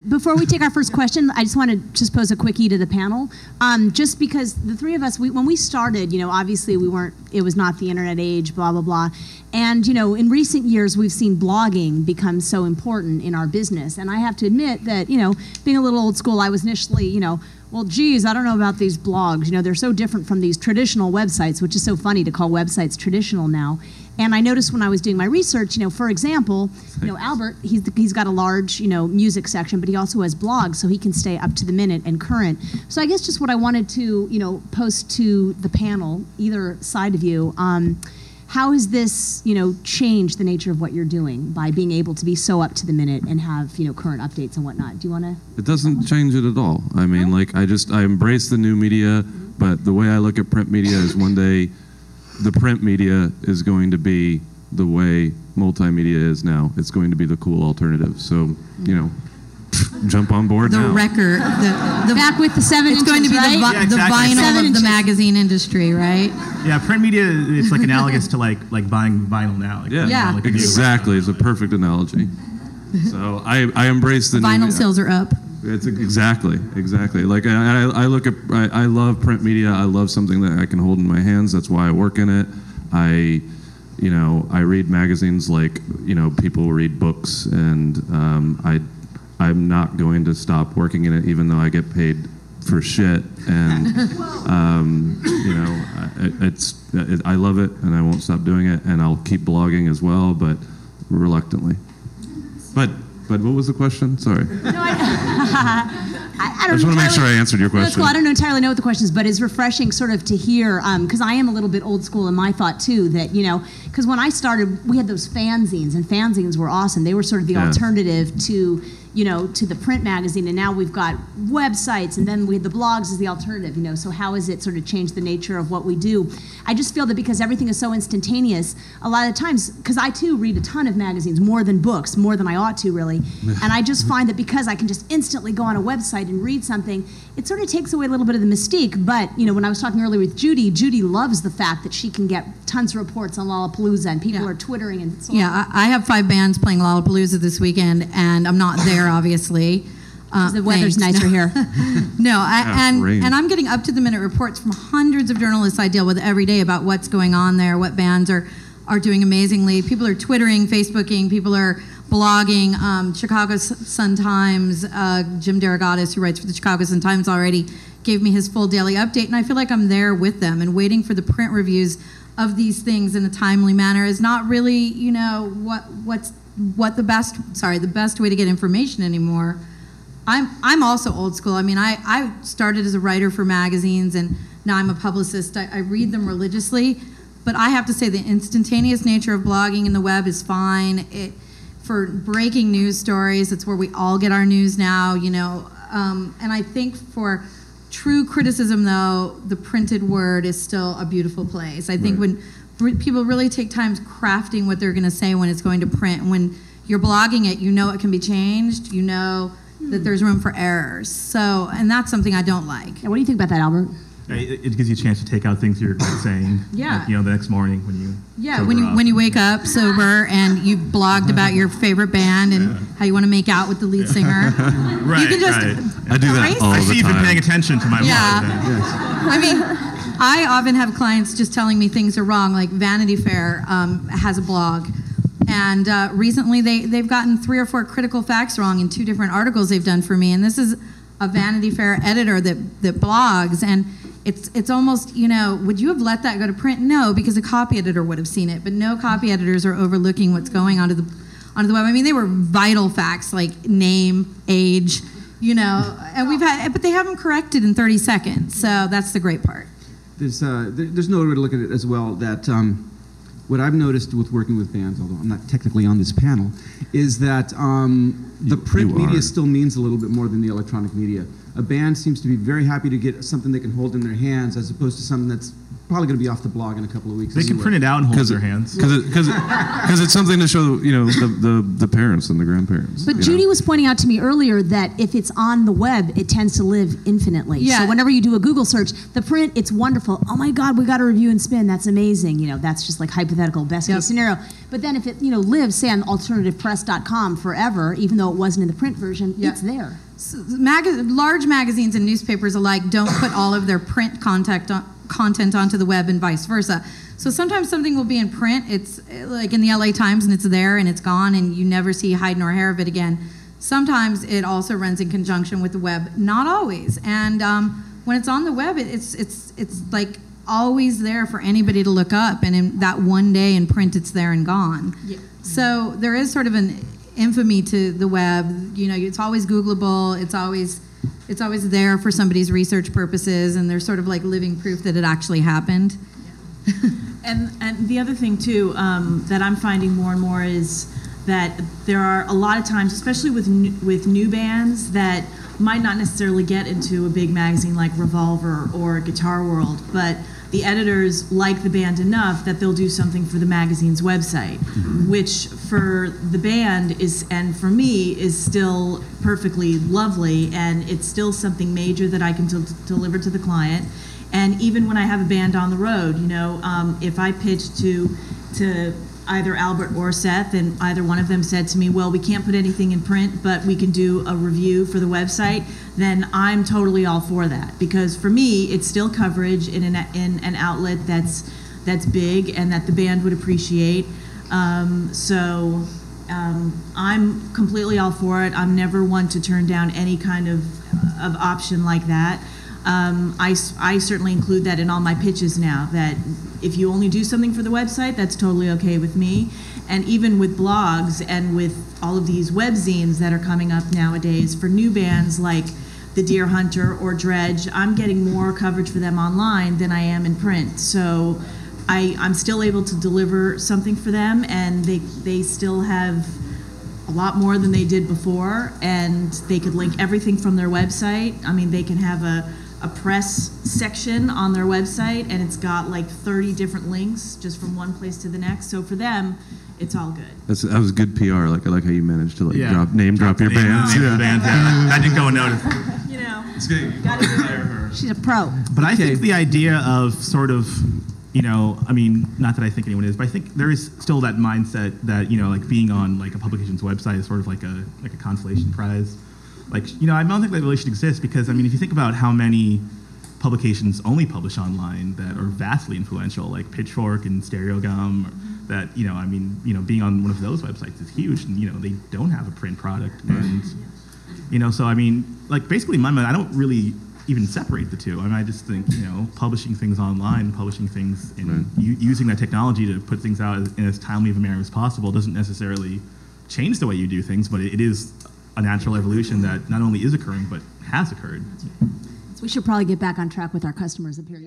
Before we take our first question, I just want to just pose a quickie to the panel. Just because the three of us, when we started, obviously it was not the internet age, blah, blah, blah. And, in recent years, we've seen blogging become so important in our business. And I have to admit that, being a little old school, I was initially, well, geez, I don't know about these blogs. They're so different from these traditional websites, which is so funny to call websites traditional now. And I noticed when I was doing my research, for example, Albert, he's got a large, music section, but he also has blogs, so he can stay up to the minute and current. So I guess just what I wanted to, post to the panel, either side of you, how has this, changed the nature of what you're doing by being able to be so up to the minute and have, current updates and whatnot? Do you want to? It doesn't change it at all. I mean, I embrace the new media, but the way I look at print media is one day the print media is going to be the way multimedia is now. It's going to be the cool alternative. So, jump on board now. The record. Back with the 7 inches, it's going to be right? the vinyl of the magazine industry, right? Yeah, print media, it's like analogous to like buying vinyl now. Yeah. Exactly. It's a perfect analogy. So I embrace the vinyl sales are up. It's exactly. Like I look at, I love print media. I love something that I can hold in my hands. That's why I work in it. I read magazines like people read books, and I'm not going to stop working in it, even though I get paid for shit. And I love it, and I won't stop doing it, and I'll keep blogging as well, but reluctantly. But what was the question? Sorry. No, I just want to make sure I answered your question. Cool. I don't entirely know what the question is, but it's refreshing sort of to hear, because I am a little bit old school in my thought too, that, because when I started, we had those fanzines, and fanzines were awesome. They were sort of the alternative to, to the print magazine, and now we've got websites, and then we had the blogs as the alternative, so how has it sort of changed the nature of what we do? I just feel that because everything is so instantaneous, a lot of times, because I too read a ton of magazines, more than books, more than I ought to really, and I just find that because I can just instantly go on a website and read something, it sort of takes away a little bit of the mystique. But, when I was talking earlier with Judy loves the fact that she can get tons of reports on Lollapalooza, and people are twittering and so on. Yeah, I have 5 bands playing Lollapalooza this weekend, and I'm not there, obviously. The weather's nicer here. No, and I'm getting up-to-the-minute reports from hundreds of journalists I deal with every day about what's going on there, what bands are doing amazingly. People are twittering, Facebooking, people are blogging. Chicago Sun-Times, Jim Derogatis, who writes for the Chicago Sun-Times already, gave me his full daily update, and I feel like I'm there with them, and waiting for the print reviews of these things in a timely manner is not really, the best way to get information anymore. I'm also old school. I mean, I started as a writer for magazines, and now I'm a publicist. I read them religiously, but I have to say the instantaneous nature of blogging in the web is fine. For breaking news stories, it's where we all get our news now, and I think for true criticism, though, the printed word is still a beautiful place. I think when people really take time crafting what they're going to say when it's going to print, when you're blogging it, it can be changed, that there's room for errors. So, and that's something I don't like. Yeah, what do you think about that, Albert? It gives you a chance to take out things you're saying. Yeah. Like, the next morning when you. Yeah, when you wake up sober and you've blogged about your favorite band and how you want to make out with the lead singer. Right. You can just I do that all the time. I see you've been paying attention to my blog. Yes. I mean, I often have clients just telling me things are wrong. Like Vanity Fair has a blog. And recently they've gotten 3 or 4 critical facts wrong in 2 different articles they've done for me. And this is a Vanity Fair editor that blogs. And it's almost, would you have let that go to print? No, because a copy editor would have seen it. But no copy editors are overlooking what's going onto the web. I mean, they were vital facts like name, age, and but they have them corrected in 30 seconds. So that's the great part. There's another way to look at it as well, that what I've noticed with working with bands, although I'm not technically on this panel, is that the print media still means a little bit more than the electronic media. A band seems to be very happy to get something they can hold in their hands, as opposed to something that's probably going to be off the blog in a couple of weeks. They can print it out and hold it in their hands. Because it's something to show, the parents and the grandparents. But Judy was pointing out to me earlier that if it's on the web, it tends to live infinitely. Yeah. So whenever you do a Google search, the print, it's wonderful. Oh my God, we got a review in Spin. That's amazing. That's just like hypothetical best case scenario. But then if it, lives, say on alternativepress.com forever, even though it wasn't in the print version, it's there. So, large magazines and newspapers alike don't put all of their print content onto the web and vice versa. So sometimes something will be in print, it's like in the LA Times and it's there and it's gone and you never see hide nor hair of it again. Sometimes it also runs in conjunction with the web, not always. And when it's on the web, it's like always there for anybody to look up, and in that one day in print it's there and gone. Yeah. So there is sort of an infamy to the web. It's always Googleable, it's always there for somebody's research purposes, and there's sort of like living proof that it actually happened. Yeah. and the other thing too that I'm finding more and more is that there are a lot of times, especially with new bands that might not necessarily get into a big magazine like Revolver or Guitar World, but the editors like the band enough that they'll do something for the magazine's website, which for the band and for me is still perfectly lovely, and it's still something major that I can deliver to the client. And even when I have a band on the road, if I pitch to either Albert or Seth, and either one of them said to me, well, we can't put anything in print, but we can do a review for the website, then I'm totally all for that. Because for me, it's still coverage in an outlet that's big and that the band would appreciate. I'm completely all for it. I'm never one to turn down any kind of option like that. I certainly include that in all my pitches now, that if you only do something for the website, that's totally okay with me. And even with blogs and with all of these webzines that are coming up nowadays for new bands like the Deer Hunter or Dredge, I'm getting more coverage for them online than I am in print. So I'm still able to deliver something for them, and they still have a lot more than they did before, and they could link everything from their website. I mean, they can have a press section on their website, and it's got like 30 different links just from one place to the next. So for them, it's all good. That was good PR. I like how you managed to drop your bands. That didn't go unnoticed. It's good. She's a pro. But I think the idea of sort of, not that I think anyone is, but I think there is still that mindset that, like being on like a publication's website is sort of like a consolation prize. Like, I don't think that really should exist, because, if you think about how many publications only publish online that are vastly influential, like Pitchfork and Stereogum, that, being on one of those websites is huge, and, they don't have a print product. And, so, basically in my mind, I don't really even separate the two. I just think, publishing things online, publishing things, and using that technology to put things out in as timely of a manner as possible doesn't necessarily change the way you do things, but it is a natural evolution that not only is occurring, but has occurred. So we should probably get back on track with our customers up here.